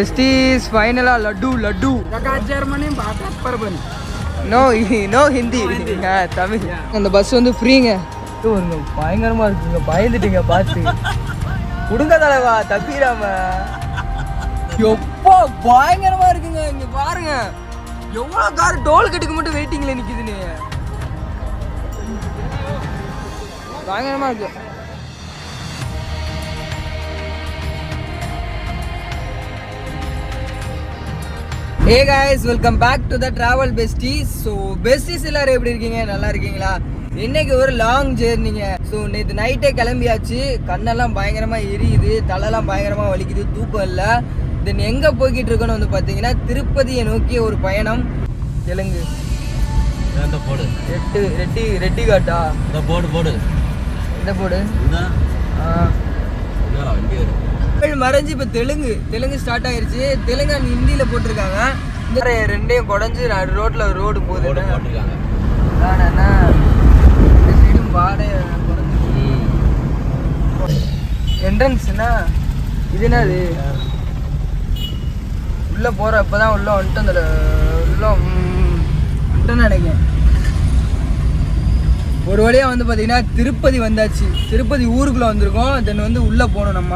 Besties finally laddu. Germany bharat parban. No Hindi. Yeah, Tamil. And the bus வந்து ஃப்ரீங்க. இது பயங்கரமா இருக்குங்க. பயந்துட்டீங்க பார்த்து. குடுங்க தலைவா தப்பிராம. எப்போ பயங்கரமா இருக்குங்க. இங்க பாருங்க. எவ்வளவு கார் டோல் கட்டுக்கு மட்டும் வெயிட்டிங்ல நிக்குதுன்னு. பயங்கரமா இருக்கு. Hey guys, welcome back to the Travel Besties. So Besties எல்லாரும் எப்படி இருக்கீங்க? நல்லா இருக்கீங்களா? இன்னைக்கு ஒரு லாங் ஜேர்னிங்க. ஸோ நேற்று நைட்டே கிளம்பியாச்சு. கண்ணெல்லாம் பயங்கரமா எரியுது, தலையெல்லாம் பயங்கரமா வலிக்குது, தூக்கம் இல்லை. தென் எங்கே போய்கிட்டு இருக்கோன்னு வந்து பார்த்தீங்கன்னா திருப்பதியை நோக்கிய ஒரு பயணம். தெலுங்கு போடு ரெட்டி காட்டா போடு இந்த போடு மறைஞ்சு இப்போ தெலுங்கு ஸ்டார்ட் ஆயிருச்சு. தெலுங்கு அண்ட் ஹிந்தியில போட்டிருக்காங்க. இந்த ரெண்டையும் குடஞ்சு ரோட்ல ரோடு போகுது. என்ட்ரன்ஸ்னா இது என்னது? உள்ள போற இப்பதான் உள்ள வந்துட்டு அந்த உள்ள வந்துட்டேன்னு நினைக்கிறேன். ஒரு வழியா வந்து பாத்தீங்கன்னா திருப்பதி வந்தாச்சு. திருப்பதி ஊருக்குள்ள வந்திருக்கோம். தென் வந்து உள்ள போனோம். நம்ம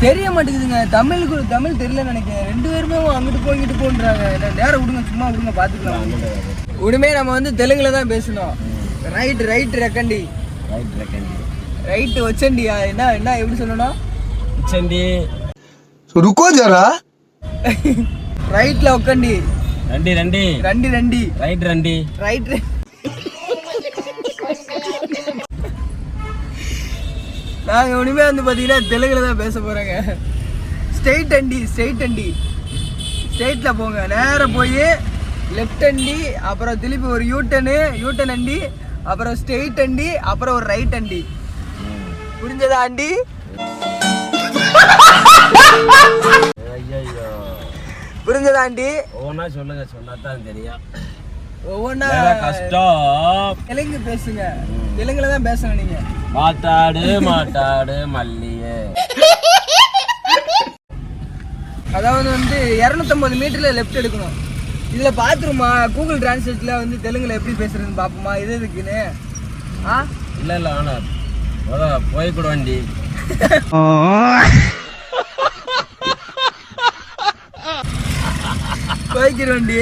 தெரிய மாட்டேங்குதுங்க. தமிழ் தெரியலன்னு நினைக்கிறேன். ரெண்டு பேருமே அங்கிட்டு போய்கிட்டு போன்றாங்க. நேரம் விடுங்க, சும்மா விடுங்க, பாத்துக்கலாம். உடனே நம்ம வந்து தெலுங்குல தான் பேசணும். ரைட் ரெக்கண்டி ரைட் வச்சண்டியா? என்ன எப்படி சொல்லணும்? வச்சண்டி ருக்கோ ஜரா. ரைட்ல உட்காண்டி ரெண்டி ரைட். நாங்கள் இனிமே வந்து பார்த்தீங்கன்னா தெலுங்குல தான் பேச போகிறோங்க. ஸ்ட்ரெயிட் அண்டி ஸ்ட்ரெயிட்டில் போங்க. நேராக போய் லெஃப்ட் அண்டி, அப்புறம் திருப்பி ஒரு யூட்டன் அண்டி, அப்புறம் ஸ்ட்ரெயிட் அண்டி, அப்புறம் ஒரு ரைட் அண்டி. புரிஞ்சதா அண்டி? புரிஞ்சதா ஆண்டி? ஒவ்வொன்றா சொல்லுங்க, சொன்னாதான் தெரியும். ஒவ்வொன்றா கஷ்டம். தெலுங்கு பேசுங்க. தெலுங்குல தான் பேசணும். நீங்க மாட்டாடு மல்லியே. அதாவது வந்து 250 மீட்டர்ல லெஃப்ட் எடுக்கணும். இதுல பாத்துருமா கூகுள் டிரான்ஸ்லேட்ல வந்து தெலுங்குல எப்படி பேசுறதுன்னு பாப்போமா? இது இருக்குன்னு இல்ல ஆனா போய் கூட வண்டி போய்க்கிற வண்டி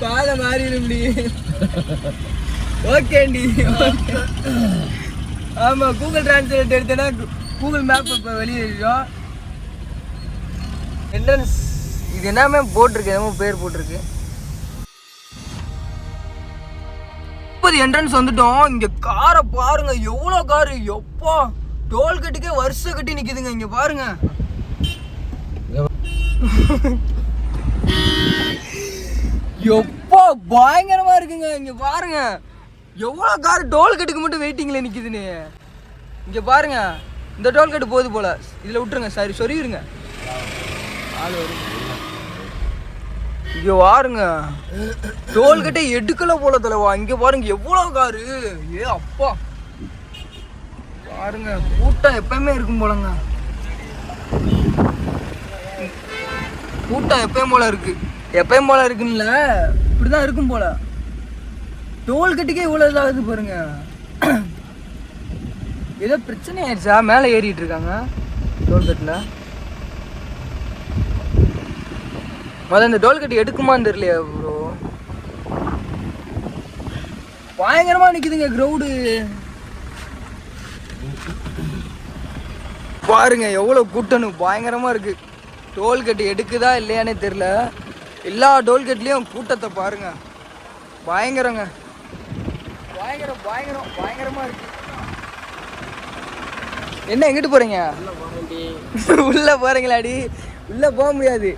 பாலை மாறிடும் ஓகேண்டி. ஆமா, கூகுள் டிரான்ஸ்லேட் எடுத்தேன்னா கூகுள் மேப் இப்போ வெளியேறிடும். என்ட்ரன்ஸ் இது என்னமே போட்டிருக்கு, என்னமோ பேர் போட்டிருக்கு. என்ட்ரன்ஸ் வந்துட்டோம். இங்க காரை பாருங்க, எவ்வளவு காரு. எப்பா டோல்கேட்டுக்கே வருஷம் கட்டி நிக்குதுங்க. இங்க பாருங்க, எப்பா பயங்கரமா இருக்குங்க. இங்க பாருங்க எவ்வளவு கார் டோல்கேட்டுக்கு மட்டும் வெயிட்டிங்ல நிக்குதுன்னு. இங்க பாருங்க, இந்த டோல்கேட் போகுது போல. இதுல விட்டுருங்க, சரி சொரியிருங்க. ஆள் வரும். இங்க பாருங்க, டோல்கேட்டை எடுக்கல போல தலைவா. இங்க பாருங்க எவ்வளவு காரு. அப்பா பாருங்க, கூட்டம் எப்பயுமே இருக்கும் போலங்க. கூட்டம் எப்பயும் போல இருக்குன்னு இப்படிதான் இருக்கும் போல. டோல்கேட்டுக்கே இவ்வளவு இதாகுது பாருங்க. ஏதோ பிரச்சனை ஆயிடுச்சா? மேலே ஏறிட்டு இருக்காங்க டோல்கேட்ல. முதல்ல இந்த டோல்கேட் எடுக்குமான்னு தெரியலையா ப்ரோ? பயங்கரமா நிக்குதுங்க கிரௌடு. பாருங்க எவ்வளவு கூட்டணும், பயங்கரமா இருக்கு. டோல்கேட் எடுக்குதா இல்லையானே தெரியல. எல்லா டோல்கேட்லயும் கூட்டத்தை பாருங்க. பயங்கரமா இருக்கு. என்ன எங்கிட்டு போறீங்க? உள்ள போறீங்களாடி? உள்ள போக முடியாது,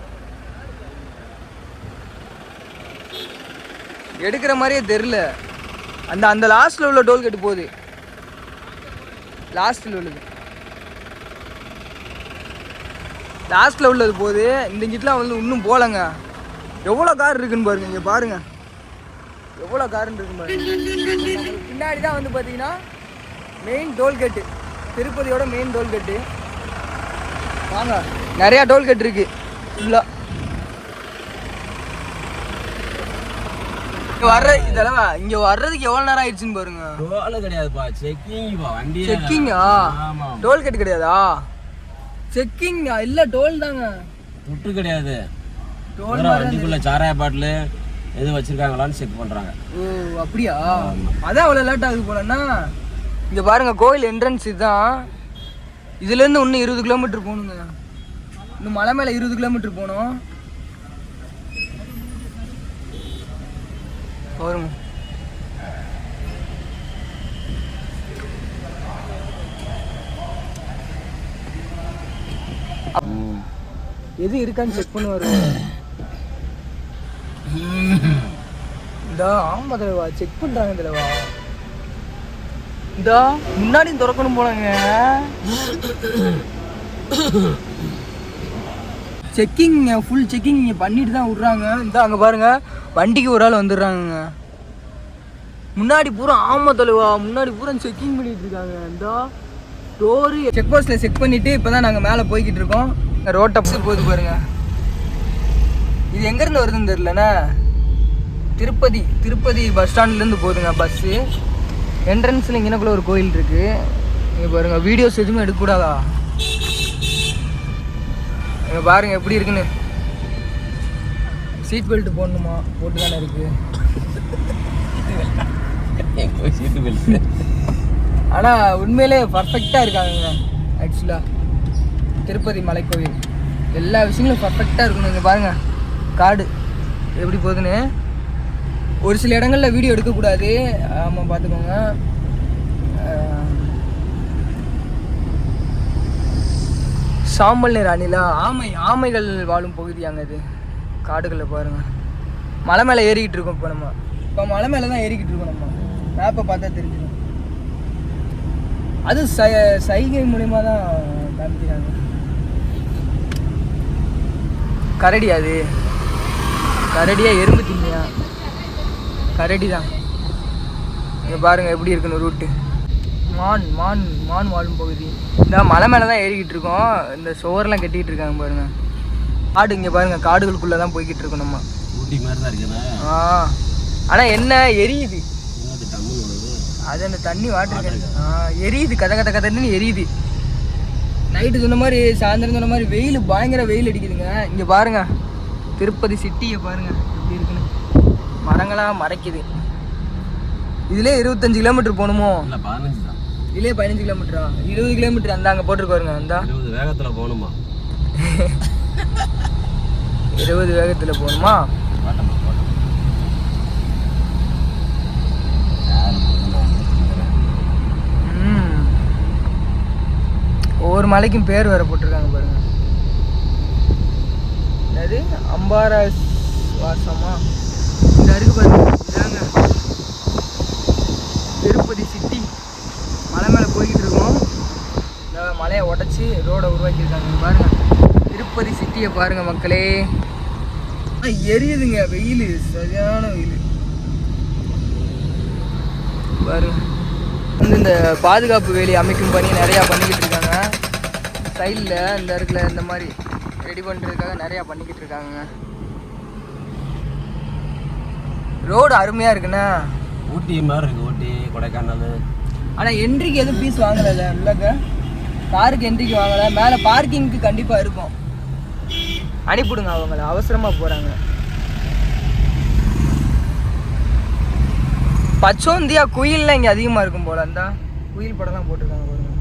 எடுக்கிற மாதிரியே தெரியல. அந்த லாஸ்ட்ல உள்ள டோல்கேட் போகுது. லாஸ்ட்ல உள்ளது போகுது. இந்த கிட்டலாம் வந்து இன்னும் போலங்க. எவ்வளோ கார் இருக்குன்னு பாருங்க. இங்கே பாருங்க எவ்வளோ காருன்னு இருக்குன்னு பாருங்க. பின்னாடி தான் வந்து பார்த்தீங்கன்னா மெயின் டோல்கேட்டு, திருப்பதியோட மெயின் டோல்கேட்டு. வாங்க, நிறையா டோல்கேட் இருக்கு ஃபுல்லாக. இதெல்லாம் இங்கே வர்றதுக்கு எவ்வளோ நேரம் ஆயிடுச்சுன்னு பாருங்க. டோல் கிடையாதுப்பா, செக்கிங்ப்பா. வண்டி செக்கிங்கா? டோல்கேட் கிடையாதா? செக்கிங்கா? இல்லை, டோல் தாங்க. துட்டு கிடையாது. டோல் வண்டிக்குள்ள சாராய பாட்டில் எது வச்சிருக்காங்களான்னு செக் பண்றாங்க. ஓ அப்படியா? அதான் அவ்வளோ லேட் ஆகுது போலன்னா. இங்கே பாருங்க, கோயில் என்ட்ரன்ஸ் இதுதான். இதுலேருந்து இன்னும் 20 கிலோமீட்டர் போகணுங்க. இன்னும் மலை மேலே 20 கிலோமீட்டர் போகணும். பாருங்க, எது இருக்கான்னு செக் பண்ணுவாரு. இந்த ஆமா தலைவா செக் பண்றாங்க தலைவா. இந்த முன்னாடி திறக்கணும் போலங்க. செக்கிங், ஃபுல் செக்கிங் பண்ணிட்டு தான் விட்றாங்க. இந்த அங்கே பாருங்க, வண்டிக்கு ஒரு ஆள் வந்துடுறாங்க. முன்னாடி பூரா ஆமா தலைவா, முன்னாடி பூரா செக்கிங் பண்ணிட்டு இருக்காங்க. இந்த டோரு செக் போஸ்ட்டில் செக் பண்ணிட்டு இப்போ தான் நாங்கள் மேலே போய்கிட்டு இருக்கோம். ரோட்டை போகுது பாருங்க. இது எங்கேருந்து வருதுன்னு தெரிலண்ணா. திருப்பதி பஸ் ஸ்டாண்ட்லேருந்து போகுதுங்க பஸ்ஸு. என்ட்ரன்ஸில் இங்கனக்குள்ள ஒரு கோயில் இருக்குது. இங்கே பாருங்கள், வீடியோஸ் எதுவுமே எடுக்கக்கூடாதா? இங்கே பாருங்கள் எப்படி இருக்குன்னு. சீட் பெல்ட் போடணுமா? போட்டு தானே இருக்குது. சீட்டு பெல்ட் ஆனால் உண்மையிலே பர்ஃபெக்டாக இருக்காங்க. ஆக்சுவலாக திருப்பதி மலைக்கோவில் எல்லா விஷயங்களும் பர்ஃபெக்டாக இருக்கணும். இங்கே பாருங்கள் காடு எப்படி போகுதுன்னு. ஒரு சில இடங்களில் வீடியோ எடுக்கக்கூடாது. ஆமாம், பார்த்துக்கோங்க. சாம்பல் நிற அணிலா, ஆமைகள் வாழும் பகுதியாங்க இது. காடுகளில் பாருங்கள், மலை மேலே ஏறிக்கிட்டு இருக்கோம். இப்போ மலை மேலே தான் ஏறிக்கிட்டு இருக்கோம். நம்ம மேப்பை பார்த்தா தெரிஞ்சிடும். அது சைகை மூலிமா தான் காமிக்கிறாங்க. கரடி, அது கரடியா எறும்பு தின்னியா? கரடி தான். இங்கே பாருங்கள் எப்படி இருக்குன்னு ரூட்டு. மான் வாழும் பகுதி. இந்த மலை மேலே தான் ஏறிக்கிட்டு இருக்கோம். இந்த சோரெல்லாம் கட்டிக்கிட்டு இருக்காங்க பாருங்கள். காடு இங்கே பாருங்கள், காடுகளுக்குள்ளே தான் போய்கிட்டு இருக்கோம் நம்ம. ஊட்டி மாதிரி தான் இருக்குண்ணா. ஆனால் என்ன எரியுது அது, அந்த தண்ணி வாட்டர் எரியுது, கதன்னு எரியுது. நைட்டு சொன்ன மாதிரி, சாயந்தரம் சொன்ன மாதிரி வெயில், பயங்கர வெயில் அடிக்குதுங்க. இங்கே பாருங்க, திருப்பதி சிட்டியை பாருங்க எப்படி இருக்குன்னு. மரங்களாக மறைக்குது. இதுலேயே 25 கிலோமீட்டர் போகணுமோ? இல்லை 15 தான். இதுலேயே 15 கிலோமீட்டரா? 20 கிலோமீட்டர் அந்த அங்கே போட்டிருக்காருங்க. அந்த 20 வேகத்தில் போகணுமா? 20 வேகத்தில் போகணுமா? ஒவ்வொரு மலைக்கும் பேர் வேற போட்டிருக்காங்க பாருங்க. அது அம்பாரா வாசமா இந்த அருக்கு பாருங்க. இதாங்க திருப்பதி சிட்டி. மலை மேலே போய்கிட்டு இருக்கோம். இந்த மலையை உடச்சி ரோடை உருவாக்கியிருக்காங்க பாருங்க. திருப்பதி சிட்டியை பாருங்க மக்களே. எரியுதுங்க, வெயில், சரியான வெயில் பாருங்க. வந்து இந்த பாதுகாப்பு வேலி அமைக்கும் பணி நிறையா பண்ணிக்கிட்டு இருக்காங்க. சைடில் இந்த இடத்துல இந்த மாதிரி ரெடி பண்ணுறதுக்காக நிறையா பண்ணிக்கிட்டு இருக்காங்க. ரோடு அருமையாக இருக்குண்ணா. ஊட்டி மாதிரி இருக்குது, ஊட்டி கொடைக்கானல். ஆனால் என்ட்ரிக்கு எதுவும் ஃபீஸ் வாங்கலை இல்லைங்க. காருக்கு என்ட்ரிக்கு வாங்கலை. மேலே பார்க்கிங்க்கு கண்டிப்பாக இருக்கும். அனுப்பிவிடுங்க அவங்கள, அவசரமாக போகிறாங்க. பச்சோந்தியா குயில்லாம் இங்கே அதிகமாக இருக்கும் போல. அந்த குயில் படம்லாம் போட்டிருக்காங்க பாருங்க.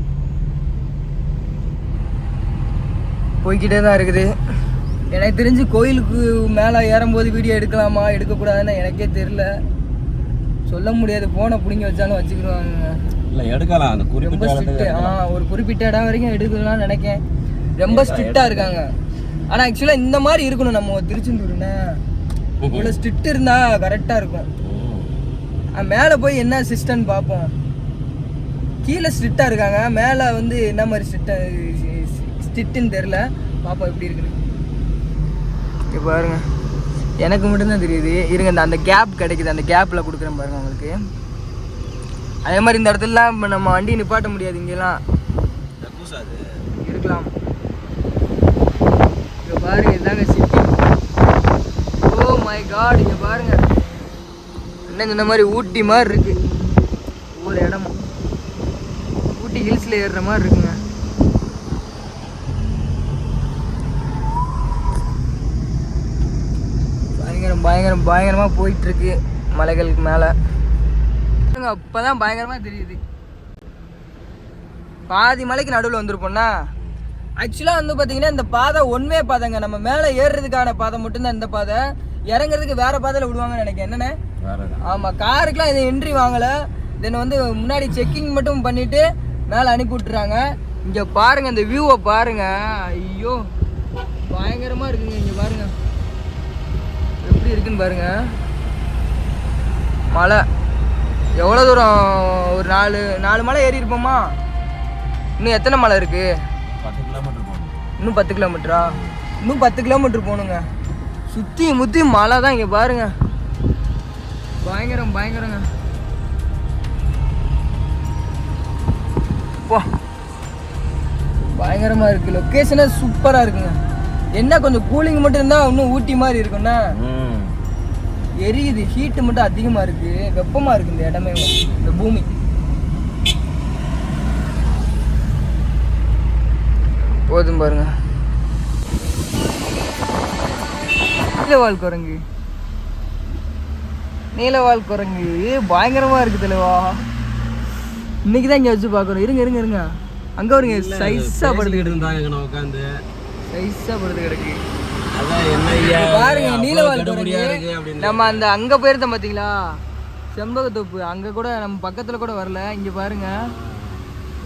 போய்கிட்டே தான் இருக்குது. எனக்கு தெரிஞ்சு கோயிலுக்கு மேலே ஏறும்போது வீடியோ எடுக்கலாமா எடுக்கக்கூடாதுன்னு எனக்கே தெரில, சொல்ல முடியாது. ஃபோனை பிடிங்கி வச்சாலும் வச்சுக்கிடுவாங்க. இல்லை எடுக்கலாம், அந்த ரொம்ப ஸ்ட்ரிக்ட்டு. ஒரு குறிப்பிட்ட இடம் வரைக்கும் எடுக்கலாம்னு நினைக்கேன். ரொம்ப ஸ்ட்ரிக்டாக இருக்காங்க. ஆனால் ஆக்சுவலாக இந்த மாதிரி இருக்கணும். நம்ம திருச்செந்தூர்னா இவ்வளோ ஸ்ட்ரிக்ட் இருந்தால் கரெக்டாக இருக்கும். மேலே போய் என்ன சிஸ்டம்னு பார்ப்போம். கீழே ஸ்ட்ரிக்டாக இருக்காங்க, மேலே வந்து என்ன மாதிரி ஸ்ட்ரிக்ட்டுன்னு தெரில. பார்ப்போம் எப்படி இருக்குன்னு. இப்போ பாருங்க, எனக்கு மட்டும்தான் தெரியுது. இருங்க, அந்த கேப் கிடைக்குது, அந்த கேப்பில் கொடுக்குறேன் பாருங்க உங்களுக்கு. அதே மாதிரி இந்த இடத்துலலாம் நம்ம வண்டி நிப்பாட்ட முடியாது. இங்கெல்லாம் இருக்கலாம். பாருங்க இதாங்க சிட்டி. ஓ மை காட், இங்கே பாருங்க என்ன இந்த மாதிரி ஊட்டி மாதிரி இருக்கு ஒவ்வொரு இடமும். ஊட்டி ஹில்ஸில் ஏறுற மாதிரி இருக்குங்க. பயங்கரமாக போயிட்டுருக்கு மலைகளுக்கு மேலே. அப்போ தான் பயங்கரமாக தெரியுது. பாதி மலைக்கு நடுவில் வந்துருப்போம்னா ஆக்சுவலாக வந்து பார்த்தீங்கன்னா இந்த பாதை ஒன்வே பாதைங்க. நம்ம மேலே ஏறுறதுக்கான பாதை மட்டும்தான் இந்த பாதை. இறங்குறதுக்கு வேறு பாதையில் விடுவாங்கன்னு நினைக்கிறேன். என்னென்ன? ஆமாம், காருக்கெலாம் இது என்ட்ரி வாங்கலை. தென் வந்து முன்னாடி செக்கிங் மட்டும் பண்ணிவிட்டு மேலே அனுப்பி விட்டுறாங்க. இங்கே பாருங்கள், இந்த வியூவை பாருங்கள். ஐயோ பயங்கரமாக இருக்குங்க. இங்கே பாருங்கள் எப்படி இருக்குன்னு பாருங்க. மலை எவ்வளோ தூரம்? ஒரு 4 மலை ஏறி இருப்போமா? இன்னும் எத்தனை மலை இருக்கு? 10 கிலோமீட்டர் போகணும். இன்னும் 10 கிலோமீட்டரா? இன்னும் 10 கிலோமீட்டர் போகணுங்க. சுற்றி முற்றி மலை தான். இங்கே பாருங்க பயங்கரங்க. போ பயங்கரமாக இருக்குது. லொக்கேஷனே சூப்பராக இருக்குங்க. என்ன கொஞ்சம் கூலிங் மட்டும் இருந்தால் இன்னும் ஊட்டி மாதிரி இருக்கும்னா, எரியுது. ஹீட்டு மட்டும் அதிகமாக இருக்குது, வெப்பமாக இருக்குது இந்த இடமே, இந்த பூமி. போதும் பாருங்க. நீலவால் குரங்கு பயங்கரமாக இருக்குது தலைவா. இன்னைக்கு தான் இங்கே வச்சு பார்க்குறோம். இருங்க அங்கே வருங்க. சைஸாக படுத்துக்கிட்டு இருந்தாங்க உட்காந்து. சைஸாக படுத்து கிடக்கு பாருங்க. நீலவால் குரங்கு. நம்ம அந்த அங்கே போயிருந்தோம் பார்த்தீங்களா, செம்பகத்தோப்பு. அங்கே கூட நம்ம பக்கத்தில் கூட வரல. இங்கே பாருங்க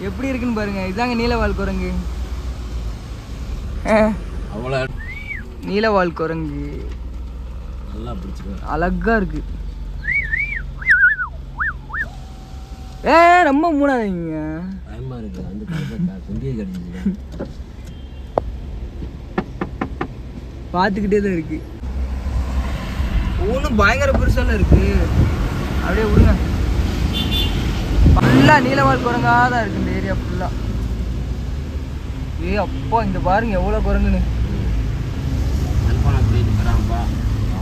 எப்படி இருக்குன்னு பாருங்க. இதாங்க நீலவால் குரங்கு. நீலவால் குரங்கு அழகா இருக்கு. ரொம்ப மூணாதீங்க. பார்த்துக்கிட்டே தான் இருக்கு. ஒன்றும் பயங்கர பெருசாலாம் இருக்கு. அப்படியே விடுங்க. ஃபுல்லாக நீலவால் குரங்காக தான் இருக்கு இந்த ஏரியா ஃபுல்லாக. அப்பா இங்கே பாருங்க எவ்வளோ குரங்குன்னு.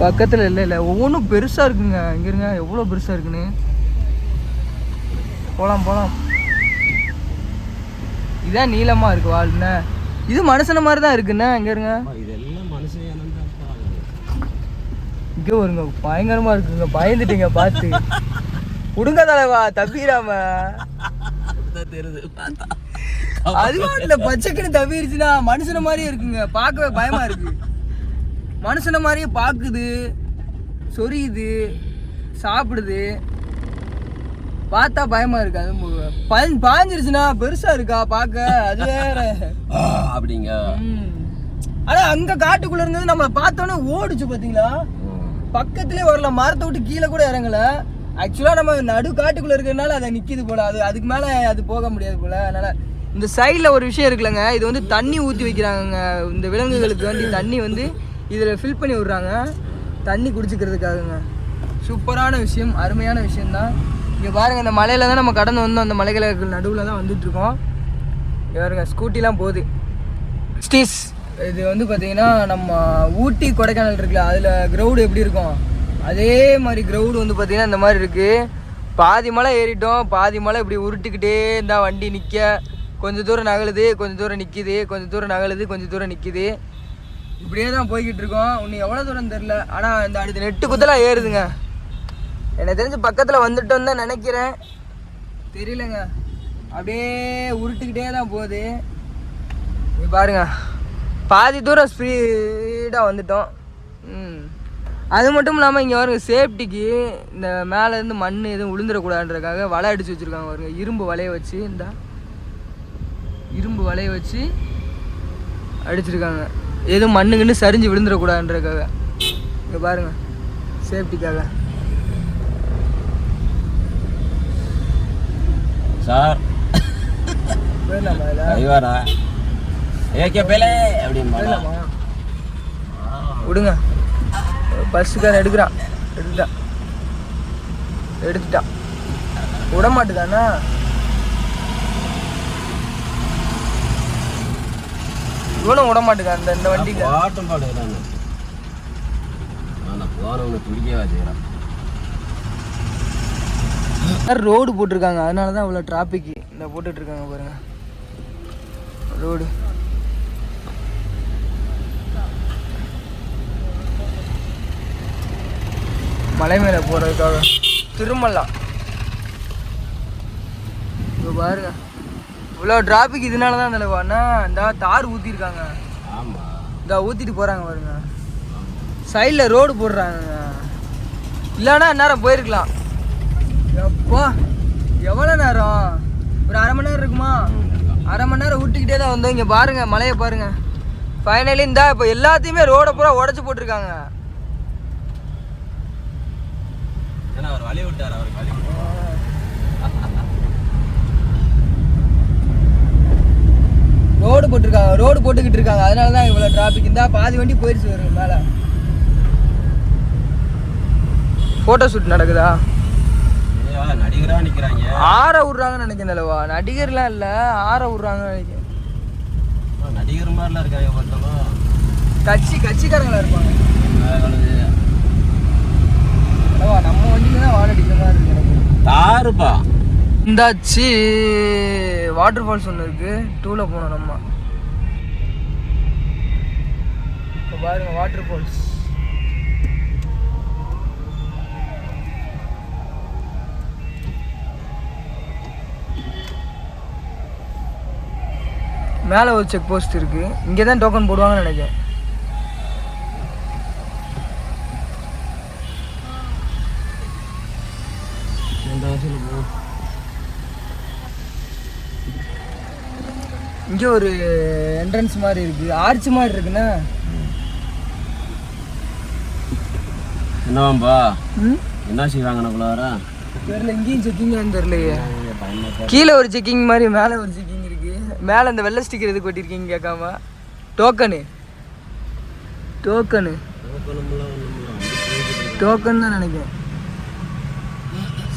பக்கத்தில் இல்லை ஒவ்வொன்றும் பெருசாக இருக்குங்க. இங்கே இருங்க எவ்வளோ பெருசாக இருக்குன்னு. போகலாம். இதான் நீளமாக இருக்கு வாழ்ண்ண. இது மனுஷன மாதிரி தான் இருக்குண்ணே. இங்கே இருங்க, இங்கே வருங்க. பயங்கரமாக இருக்குங்க. பயந்துட்டீங்க பார்த்து. விடுங்க தலைவா, தப்பிடாம. அதுவும் இல்லை, பச்சைக்குன்னு தவிர்ச்சுன்னா மனுஷன மாதிரியே இருக்குங்க. பார்க்கவே பயமா இருக்கு. மனுஷன மாதிரியே பார்க்குது, சொரியுது, சாப்பிடுது. பார்த்தா பயமா இருக்கு. அது பாஞ்சிருச்சுன்னா பெருசா இருக்கா பார்க்க, அது வேற அப்படிங்க. ஆனா அங்க காட்டுக்குள்ள இருந்தது நம்மளை பார்த்தோன்னே ஓடிச்சு பாத்தீங்களா. பக்கத்திலே வரல, மரத்தை விட்டு கீழே கூட இறங்கல. ஆக்சுவலா நம்ம நடு காட்டுக்குள்ள இருக்கிறதுனால அதை நிக்குது போல. அதுக்கு மேல அது போக முடியாது போல. அதனால இந்த சைடில் ஒரு விஷயம் இருக்குல்லங்க, இது வந்து தண்ணி ஊற்றி வைக்கிறாங்க. இந்த விலங்குகளுக்கு வேண்டி தண்ணி வந்து இதில் ஃபில் பண்ணி விட்றாங்க, தண்ணி குடிச்சிக்கிறதுக்காகங்க. சூப்பரான விஷயம், அருமையான விஷயந்தான். இங்கே பாருங்கள், இந்த மலையில் தான் நம்ம கடந்து வந்தோம். அந்த மலைகளுக்கு நடுவில் தான் வந்துட்டுருக்கோம். பாருங்க ஸ்கூட்டிலாம் போகுது. ஸ்டீஸ் இது வந்து பார்த்திங்கன்னா நம்ம ஊட்டி கொடைக்கானல் இருக்குல்ல, அதில் க்ரௌடு எப்படி இருக்கும் அதே மாதிரி க்ரௌடு வந்து பார்த்திங்கன்னா இந்த மாதிரி இருக்குது. பாதி மலை ஏறிட்டோம், பாதி மலை இப்படி உருட்டிக்கிட்டே இருந்தால் வண்டி நிற்க. கொஞ்சம் தூரம் நகலுது, கொஞ்சம் தூரம் நிற்கிது, கொஞ்சம் தூரம் நகலுது, கொஞ்சம் தூரம் நிற்கிது. இப்படியே தான் போய்கிட்டு இருக்கோம். இன்னும் எவ்வளோ தூரம் தெரில. ஆனால் இந்த அடுத்த நெட்டு குத்தலாம் ஏறுதுங்க. எனக்கு தெரிஞ்சு பக்கத்தில் வந்துட்டோன்னு தான் நினைக்கிறேன், தெரியலங்க. அப்படியே உருட்டுக்கிட்டே தான் போகுது. இது பாருங்க, பாதி தூரம் ஸ்பீடாக வந்துட்டோம். அது மட்டும் இல்லாமல் இங்கே பாருங்க, சேஃப்டிக்கு இந்த மேலேருந்து மண் எதுவும் விழுந்துடக்கூடாதுன்றதுக்காக வலை அடித்து வச்சுருக்காங்க பாருங்க. இரும்பு வலையை வச்சு, இந்த இரும்பு வலையை வச்சு அடிச்சிருக்காங்க, எதுவும் மண்ணுங்கன்னு சரிஞ்சு விழுந்துடக்கூடாதுன்றதுக்காக. இங்கே பாருங்க, சேஃப்டிக்காக. சார் விடுங்க, பஸ்ஸுக்காரன் எடுத்துட்டான் விட மாட்டுதானா. இவனும் விட மாட்டேங்க இந்த வண்டிக்கு பாட்டும் பாடுகிறான். நான் போனவனை பிடிக்கவே வச்சுக்கிறான். ரோடு போட்டிருக்காங்க, அதனால தான் இவ்வளோ டிராஃபிக் இந்த போட்டுட்டு இருக்காங்க பாருங்க ரோடு. மலை மேலே போகிறதுக்காக திருமலா இப்போ பாருங்க இவ்வளோ டிராஃபிக் இதனால தான் தலைவாண்ணா. இந்த தார் ஊற்றிருக்காங்க, இந்த ஊற்றிட்டு போகிறாங்க பாருங்க. சைடில் ரோடு போடுறாங்க, இல்லைன்னா நேரம் போயிருக்கலாம். எப்பா எவ்வளோ நேரம்? ஒரு அரை மணி நேரம் இருக்குமா? அரை மணி நேரம் விட்டுக்கிட்டே தான் வந்தோம். இங்கே பாருங்க மலையை பாருங்க. ஃபைனலி இந்த இப்போ எல்லாத்தையுமே ரோடை பூரா உடச்சி போட்டிருக்காங்க. ரோடு போட்டிருக்காங்க, ரோடு போட்டுக்கிட்டு இருக்காங்க, அதனால தான் இவ்வளோ டிராஃபிக். இந்த பாதி வண்டி போயிடுச்சு வருங்க மேலே. ஃபோட்டோ ஷூட் நடக்குதா? நடிகரா நிக்கிறாங்க, ஆற விடுறாங்கன்னு நினைக்கிறேன்லவா. நடிகர்லாம் இல்லை, ஆற விடுறாங்கன்னு நினைக்கிறேன். நடிகர் மாதிரிலாம் இருக்காங்க. பார்த்தாலும் கட்சிக்காரங்களா இருப்பாங்க. நம்ம வண்டியில தான் வாட அடிக்கிற மாதிரி இருக்கு. தாருப்பா இந்தாச்சு வாட்டர் ஃபால்ஸ் ஒன்று இருக்கு, டூல போனோம் நம்ம. இப்போ பாருங்க வாட்டர் ஃபால்ஸ். மேலே ஒரு செக் போஸ்ட் இருக்கு, இங்கே தான் டோக்கன் போடுவாங்கன்னு நினைக்கிறேன். இங்கே ஒரு என்ட்ரன்ஸ் மாதிரி இருக்கு, ஆர்ச் மாதிரி இருக்குண்ணா. என்னவாம்பா என்ன செய்வாங்கன்னாக்குள்ளார தெரியல, இங்கேயும் செக்கிங் தெரியலையே. கீழே ஒரு செக்கிங் மாதிரி, மேலே ஒரு செக்கிங் இருக்கு. மேலே இந்த வெள்ளை ஸ்டிக்கர் எதுக்கு கொட்டிருக்கீங்க கேட்காம. டோக்கனு டோக்கனு டோக்கன் தான் நினைக்கிறேன்.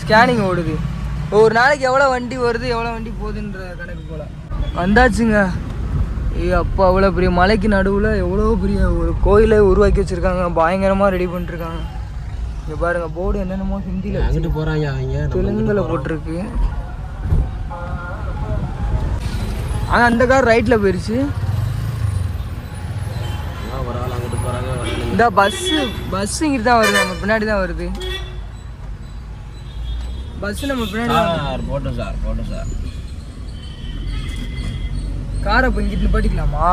ஸ்கேனிங் ஓடுது, ஒரு நாளைக்கு எவ்வளோ வண்டி வருது எவ்வளோ வண்டி போகுதுன்ற கணக்கு போல். வந்தாச்சுங்க. அப்போ அவ்வளோ பெரிய மலைக்கு நடுவில் எவ்வளோ பெரிய ஒரு கோயிலை உருவாக்கி வச்சுருக்காங்க, பயங்கரமாக ரெடி பண்ணிட்டுருக்காங்க. இங்கே பாருங்க போர்டு என்னென்னமோ ஹிந்தியில் அங்கிட்டு போகிறாங்க, அவங்க தெலுங்குல போட்டிருக்கு. ஆனால் அந்த கார் ரைட்டில் போயிடுச்சு. ஒரு ஆள் அங்கிட்டு போகிறாங்க. இந்த பஸ்ஸு இங்கிட்டு தான் வருது, நம்ம பின்னாடி தான் வருது பஸ்ஸு. நம்ம பின்னாடி போட்டோம் சார் காரை இப்போ இங்கிட்டு நிப்பாட்டிக்கலாமா?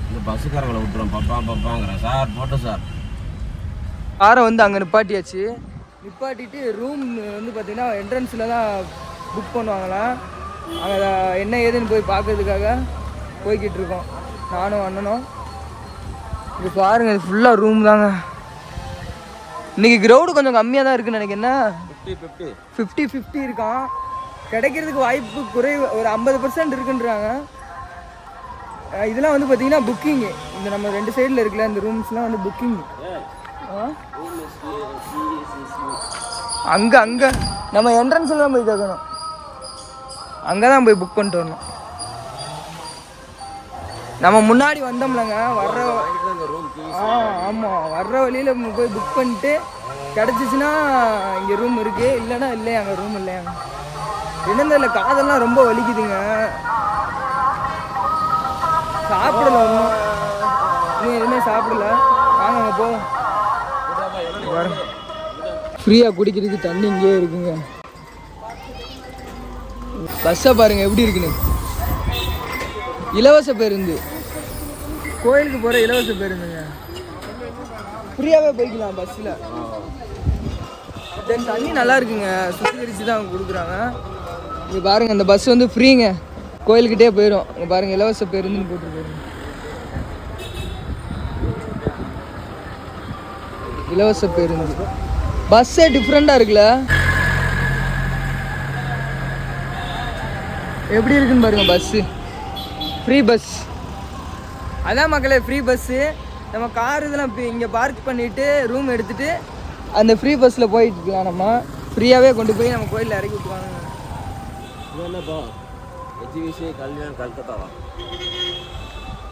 இந்த பஸ்ஸுக்காரங்களை விட்டுறோம், பப்பாங்கிறேன் சார். போட்டோம் சார். காரை வந்து அங்கே நிப்பாட்டியாச்சு. நிப்பாட்டிட்டு ரூம் வந்து பார்த்தீங்கன்னா என்ட்ரன்ஸில் தான் புக் பண்ணுவாங்களாம். அங்கே என்ன ஏதுன்னு போய் பார்க்கறதுக்காக போய்கிட்டு இருக்கோம் நானும் அண்ணனும். இது பாருங்க, இது ஃபுல்லாக ரூம் தாங்க. இன்றைக்கி க்ரௌடு கொஞ்சம் கம்மியாக தான் இருக்குன்னு நினைக்கிறேன். 50-50 இருக்கான். கிடைக்கிறதுக்கு வாய்ப்பு குறைவு, ஒரு 50% இருக்குன்றாங்க. இதெல்லாம் வந்து பார்த்தீங்கன்னா புக்கிங்கு. இந்த நம்ம 2 சைடில் இருக்குல்ல இந்த ரூம்ஸ்லாம் வந்து புக்கிங்கு. அங்கே நம்ம என்ட்ரன்ஸில் தான் போய் கேட்கணும், அங்கே தான் போய் புக் பண்ணிட்டு வரணும். நம்ம முன்னாடி வந்தோம்லங்க, ஆமாம் வர்ற வழியில் போய் புக் பண்ணிட்டு கிடச்சிச்சின்னா இங்கே ரூம் இருக்குது, இல்லைன்னா இல்லையா அங்கே ரூம் இல்லையாங்க. என்னந்த இல்லை, காதெல்லாம் ரொம்ப வலிக்குதுங்க. சாப்பிடல ஒன்றும், இன்னும் எதுவுமே சாப்பிடல. வாங்க அங்கே போவோம். ஃப்ரீயாக குடிக்கிறதுக்கு தண்ணி இங்கேயே இருக்குங்க. பஸ்ஸை பாருங்க எப்படி இருக்குன்னு. இலவச பேருந்து, கோயிலுக்கு போகிற இலவச பேருந்துங்க. ஃப்ரீயாகவே போய்க்கலாம் பஸ்ஸில். தென் தண்ணி நல்லா இருக்குங்க, சுத்திகரித்து தான் அவங்க கொடுக்குறாங்க. இங்கே பாருங்கள், இந்த பஸ் வந்து ஃப்ரீங்க, கோயிலுக்கிட்டே போயிடும். இங்கே பாருங்கள், இலவச பேருந்துன்னு போட்டுருக்காங்க. இலவச பேருந்து பஸ்ஸே டிஃப்ரெண்ட்டாக இருக்குல்ல, எப்படி இருக்குன்னு பாருங்கள். பஸ்ஸு ஃப்ரீ பஸ், அதான் மக்களே ஃப்ரீ பஸ்ஸு. நம்ம கார் இதெல்லாம் இப்போ இங்கே பார்க் பண்ணிவிட்டு ரூம் எடுத்துகிட்டு அந்த ஃப்ரீ பஸ்ஸில் போயிட்டு இருக்கலாம். நம்ம ஃப்ரீயாகவே கொண்டு போய் நம்ம கோயிலில் இறக்கி விட்டுருவாங்க. என்னப்பா எஜுகேஷன் கல்யாணம் கல்கத்தாவா?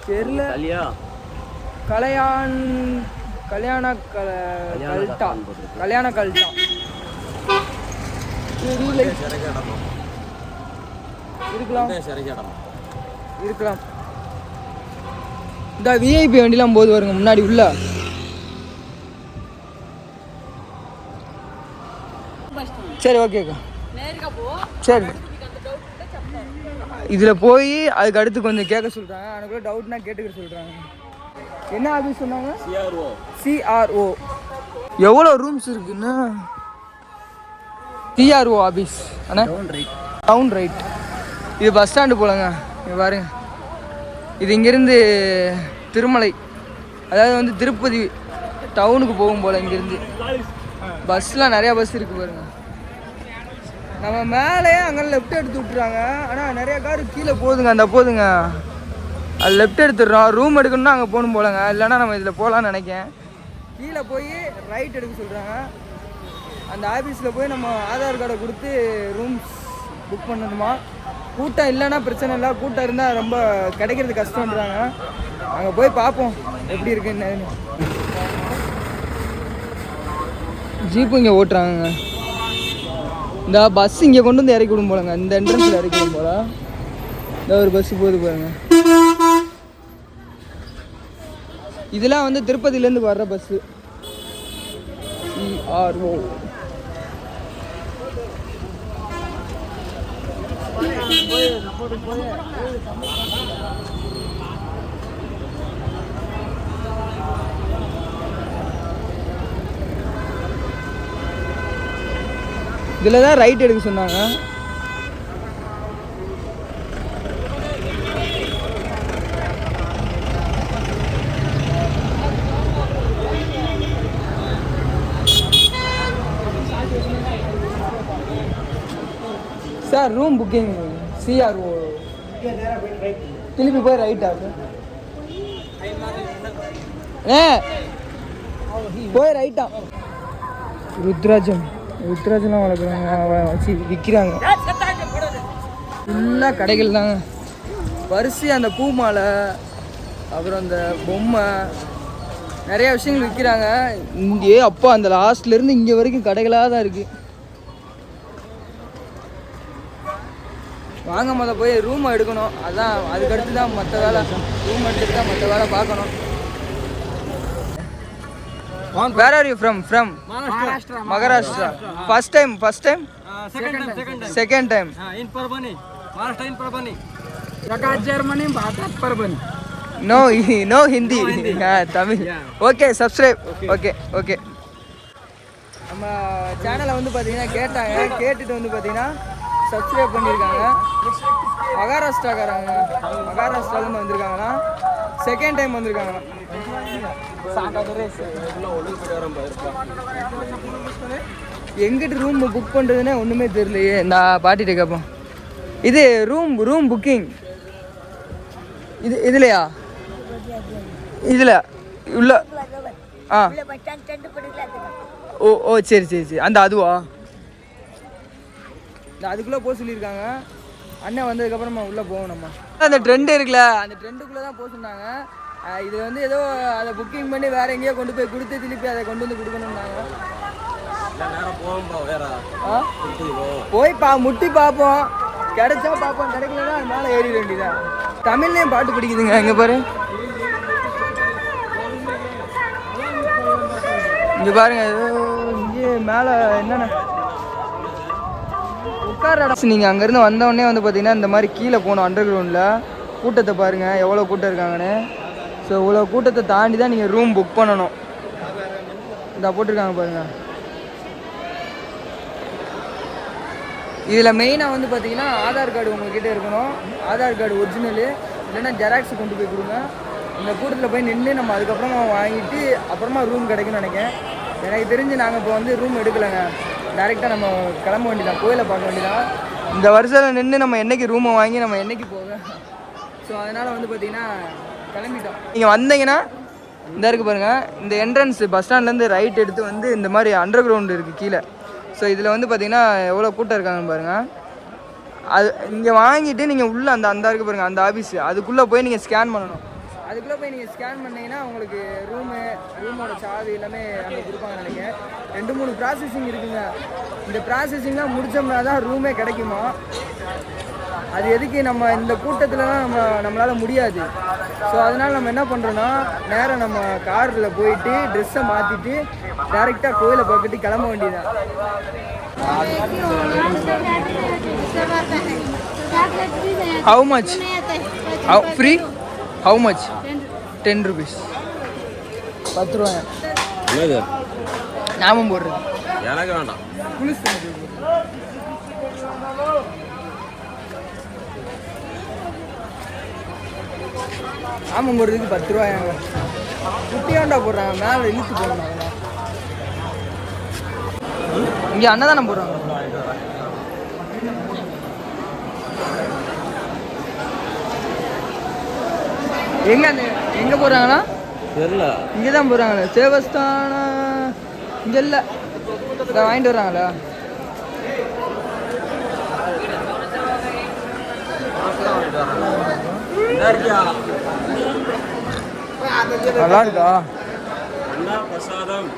தெரியல. கல்யாண கல்ட்டா தெரியல. இருக்கலாம். இந்த விஐபி வண்டிலாம் போது வருங்க முன்னாடி உள்ள. சரி ஓகேக்கா. சரி இதில் போய் அதுக்கு அடுத்து கொஞ்சம் கேட்க சொல்கிறாங்க. எனக்குள்ள டவுட்னா கேட்டுக்கிற சொல்கிறாங்க. என்ன ஆஃபீஸ் சொன்னாங்க? சிஆர்ஓ. எவ்வளோ ரூம்ஸ் இருக்குன்னு? சிஆர்ஓ ஆஃபீஸ் அண்ணா டவுன் ரைட். இது பஸ் ஸ்டாண்டு போலங்க. இங்கே பாருங்க, இது இங்கேருந்து திருமலை, அதாவது வந்து திருப்பதி டவுனுக்கு போகும் போல். இங்கேருந்து பஸ்லாம் நிறையா பஸ் இருக்குது பாருங்க. நம்ம மேலே அங்கே லெஃப்ட் எடுத்து விட்டுறாங்க. ஆனால் நிறையா காரு கீழே போகுதுங்க. அந்த போதுங்க, அது லெஃப்ட் எடுத்துடுறோம். ரூம் எடுக்கணும்னா அங்கே போகணும் போலங்க. இல்லைன்னா நம்ம இதில் போகலான்னு நினைக்கேன். கீழே போய் ரைட் எடுக்க சொல்கிறாங்க. அந்த ஆஃபீஸில் போய் நம்ம ஆதார் கார்டை கொடுத்து ரூம்ஸ் புக் பண்ணணுமா. கூட்டம் இல்லைன்னா பிரச்சனை இல்லை, கூட்டம் இருந்தால் ரொம்ப கிடைக்கிறது கஷ்டம்ன்றாங்க. அங்கே போய் பார்ப்போம் எப்படி இருக்குன்னு. ஜீப்பு இங்கே ஓட்டுறாங்க. இந்த பஸ் இங்கே கொண்டு வந்து இறக்கி விடும் போலங்க. இந்த என்ட்ரன்ஸில் இறக்கி விடும் போல. இந்த ஒரு பஸ்ஸு போகுது பாருங்க. இதெல்லாம் வந்து திருப்பதியிலேருந்து வர்ற பஸ்ஸு. சிஆர்ஓ. இதில் தான் ரைட் எடுக்க சொன்னாங்க. Sir room booking CRO. திருப்பி போய் ரைட் ஆகுது. போய் ரைட்டா. ருத்ராஜெலாம் வளர்க்குறாங்க, வச்சு விற்கிறாங்க. ஃபுல்லாக கடைகள் தாங்க. வரிசை அந்த பூ மாலை, அப்புறம் அந்த பொம்மை, நிறையா விஷயங்கள் விற்கிறாங்க. இங்கே அப்பா அந்த லாஸ்ட்லேருந்து இங்கே வரைக்கும் கடைகளாக தான் இருக்குது. வாங்க முதல்ல போய் ரூம் எடுக்கணும். அதான் அதுக்கடுத்து தான் மற்ற வேலை. ரூம் எடுத்துட்டு தான் மற்ற வேலை பார்க்கணும். Where are you from? From Maharashtra. First time? Second time. In Parvani. Maharashtra in Parvani. Germany, Bharat, Parvani. No Hindi. Tamil. Okay, subscribe. Okay. நம்ம சேனலை வந்து பார்த்தீங்கன்னா கேட்டாங்க. கேட்டுட்டு வந்து பார்த்தீங்கன்னா சப்ஸ்கிரைப் பண்ணியிருக்காங்க. மகாராஷ்டிராலேருந்து வந்திருக்காங்கன்னா செகண்ட் டைம் வந்திருக்காங்க. எங்கிட்ட ரூம் புக் பண்ணுறதுன்னே ஒன்றுமே தெரியலையே. நான் பாட்டிகிட்ட கேட்போம். இது ரூம் புக்கிங் இதுலையா? இதில் உள்ள ஓ சரி. அந்த அதுவா? அதுக்குள்ளே போக சொல்லியிருக்காங்க. அண்ணன் வந்ததுக்கப்புறம் நம்ம உள்ளே போவோம். நம்ம அந்த ட்ரெண்ட் இருக்குல்ல, அந்த ட்ரெண்டுக்குள்ளே தான் போக சொன்னாங்க. இதில் வந்து ஏதோ அதை புக்கிங் பண்ணி வேறு எங்கேயோ கொண்டு போய் கொடுத்து திருப்பி அதை கொண்டு வந்து கொடுக்கணும்னாங்க. போய் முட்டி பார்ப்போம். கிடைச்சா பார்ப்போம், கிடைக்கலன்னா அது மேலே ஏறிட வேண்டியதான். தமிழ்லேயும் பாட்டு பிடிக்குதுங்க. இங்கே பாரு, இங்கே பாருங்க. இங்கே மேலே என்னென்ன உட்கார இடம். நீங்கள் அங்கேருந்து வந்தோடனே வந்து பார்த்தீங்கன்னா இந்த மாதிரி கீழே போகணும். அண்டர் கிரவுண்டில் கூட்டத்தை பாருங்கள் எவ்வளோ கூட்டம் இருக்காங்கன்னு. ஸோ இவ்வளோ கூட்டத்தை தாண்டி தான் நீங்கள் ரூம் புக் பண்ணணும். இந்த போட்டிருக்காங்க பாருங்கள். இதில் மெயினாக வந்து பார்த்தீங்கன்னா ஆதார் கார்டு உங்கள்கிட்ட இருக்கணும். ஆதார் கார்டு ஒரிஜினலு, இல்லைன்னா ஜெராக்ஸ் கொண்டு போய் கொடுங்க. இந்த கூட்டத்தில் போய் நின்று நம்ம அதுக்கப்புறமா வாங்கிட்டு அப்புறமா ரூம் கிடைக்குன்னு நினைக்கிறேன். எனக்கு தெரிஞ்சு நாங்கள் இப்போ வந்து ரூம் எடுக்கலைங்க. டேரெக்டாக நம்ம கிளம்ப வேண்டியதான், கோயிலை பார்க்க வேண்டியதான். இந்த வருஷத்தில் நின்று நம்ம என்றைக்கு ரூமை வாங்கி நம்ம என்றைக்கு போக. ஸோ அதனால் வந்து பார்த்திங்கன்னா கிளம்பிட்டோம். நீங்கள் வந்தீங்கன்னா இந்த இருக்குது பாருங்கள், இந்த என்ட்ரன்ஸ் பஸ் ஸ்டாண்ட்லேருந்து ரைட் எடுத்து வந்து இந்த மாதிரி அண்டர் கிரவுண்டு இருக்குது கீழே. ஸோ இதில் வந்து பார்த்திங்கன்னா எவ்வளோ கூட்டம் இருக்காங்கன்னு பாருங்கள். அது இங்கே வாங்கிட்டு நீங்கள் உள்ளே அந்த இருக்குது பாருங்கள், அந்த ஆஃபீஸு அதுக்குள்ளே போய் நீங்கள் ஸ்கேன் பண்ணணும். அதுக்குள்ளே போய் நீங்கள் ஸ்கேன் பண்ணிங்கன்னா உங்களுக்கு ரூமோட சாவி எல்லாமே அங்கே கொடுப்பாங்க நினைக்கிறேன். 2-3 ப்ராசஸிங் இருக்குங்க. இந்த ப்ராசஸிங்லாம் முடித்தோம்னா தான் ரூமே கிடைக்குமா. அது எதுக்கு நம்ம இந்த கூட்டத்திலலாம் நம்மளால் முடியாது. ஸோ அதனால் நம்ம என்ன பண்ணுறோன்னா நேராக நம்ம காரில் போயிட்டு ட்ரெஸ்ஸை மாற்றிட்டு டேரெக்டாக கோயிலை பார்த்துட்டு கிளம்ப வேண்டியதான். How much? Free? How much? 10 rupees. 10 ரூபாய். என்னது நாமம் போடுறது எனக்கு வேண்டாம். குளிச்சு நாமம் போடுறதுக்கு 10 ரூபாயாங்க. குட்டியாண்டா போடுறாங்க, மேலே இழுத்து போடணும். இங்கே அன்னதானம் போடுறாங்க. எங்கே போடுறாங்கன்னா தெரியல. இங்கே தான் போடுறாங்களே தேவஸ்தானம். இங்கே இல்லை, இதை வாங்கிட்டு வர்றாங்களா? நல்லா இருக்கா? பிரசாதம்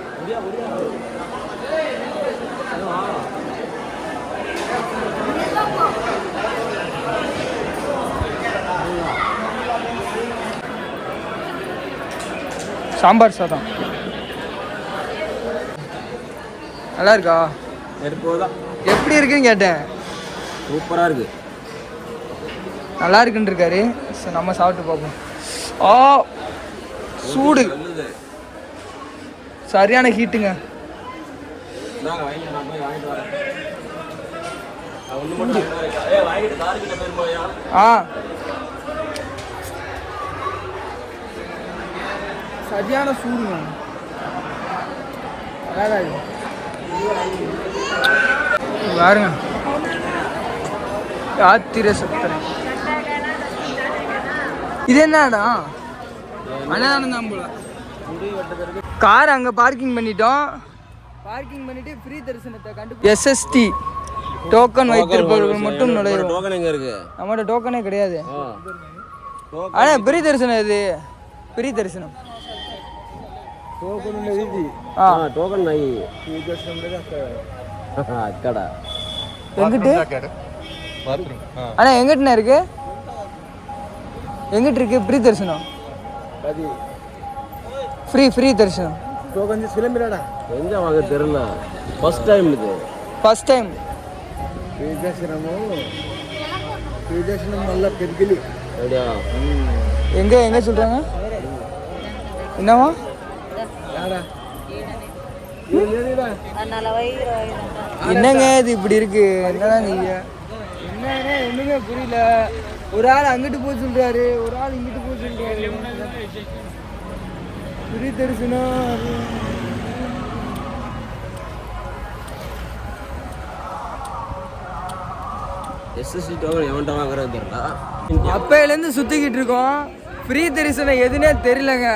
சாம்பார் சாதம் நல்லா இருக்கா? எப்படி இருக்குன்னு கேட்டேன். சூப்பராக இருக்கு. நல்லா இருக்குன்னு இருக்காரு. ஸோ நம்ம சாப்பிட்டு பார்ப்போம். ஆ சூடு, சரியான ஹீட்டுங்க. ஆ சரியான சூடுங்க. பாருங்க யாத்திரை சத்திரம். இது என்னடா அன்னதானம் தான் போல. கார் அங்கே பார்க்கிங் பண்ணிட்டோம். பார்க்கிங் பண்ணிட்டு ஃப்ரீ தரிசனத்தை கண்டு SST டோக்கன் வைத்திருப்பவர்கள் மட்டும் நுழையும். டோக்கன் எங்க இருக்கு? நம்மளோட டோக்கனே கிடையாது. ஆனால் ஃப்ரீ தரிசனம். இது ஃப்ரீ தரிசனம். டோக்கன் நை அக்கடா எங்கிட்டு அண்ணா எங்கிட்டண்ணா இருக்கு? எங்கிட்ட இருக்கு ஃப்ரீ தரிசனம்? ஃப்ரீ தரிசனம் கொஞ்சம் சிலம்பிடாடா எங்க வாங்க தெரியல. ஃபர்ஸ்ட் டைம் இது. ஃபர்ஸ்ட் டைம் దర్శనం వల్ల పెరిగిలి எங்க சொல்றாங்க? என்னவா? என்னங்க இது இப்படி இருக்கு? என்னதான் நீங்க என்னங்க ஒண்ணுமே புரியல. ஒரு ஆள் அங்கிட்டு போய் சொல்றாரு, ஒரு ஆள் இங்கிட்டு போய் சொல்றாரு. ஃப்ரீ தரிசனம். SST டோக்கன் எவன்டா வாங்குறது தெரியல. அப்பையிலேருந்து சுற்றிக்கிட்டு இருக்கோம். ஃப்ரீ தரிசனம் எதுனே தெரியலங்க.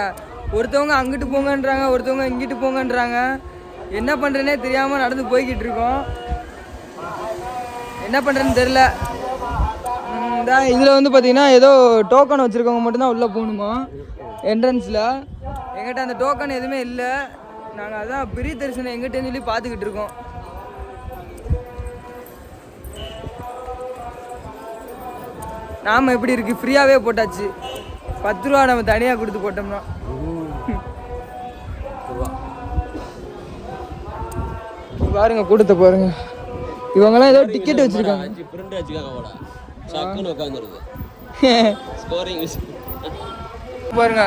ஒருத்தவங்க அங்கிட்டு போங்கன்றாங்க, ஒருத்தவங்க இங்கிட்டு போங்கன்றாங்க. என்ன பண்ணுறேன்னே தெரியாமல் நடந்து போய்கிட்டு இருக்கோம். என்ன பண்ணுறேன்னு தெரில. இதில் வந்து பார்த்தீங்கன்னா ஏதோ டோக்கன் வச்சுருக்கவங்க மட்டும்தான் உள்ளே போகணுமா என்ட்ரன்ஸில். எங்கிட்ட அந்த டோக்கன் எதுவுமே இல்லை. நாங்கள் அதான் ஃப்ரீ தரிசனம் எங்கிட்டேன்னு சொல்லி பார்த்துக்கிட்டு இருக்கோம். நாம் எப்படி இருக்குது? ஃப்ரீயாகவே போட்டாச்சு. 10 ரூபா நம்ம தனியாக கொடுத்து போட்டோம்னா. பாருங்க கூட்டத்தை பாருங்க. இவங்கெல்லாம் ஏதோ டிக்கெட் வச்சுருக்காங்க. பிரிண்ட் வச்சுக்காங்க போட. சக்குன்னு உட்காந்துருது. ஸ்கோரிங் பாருங்க.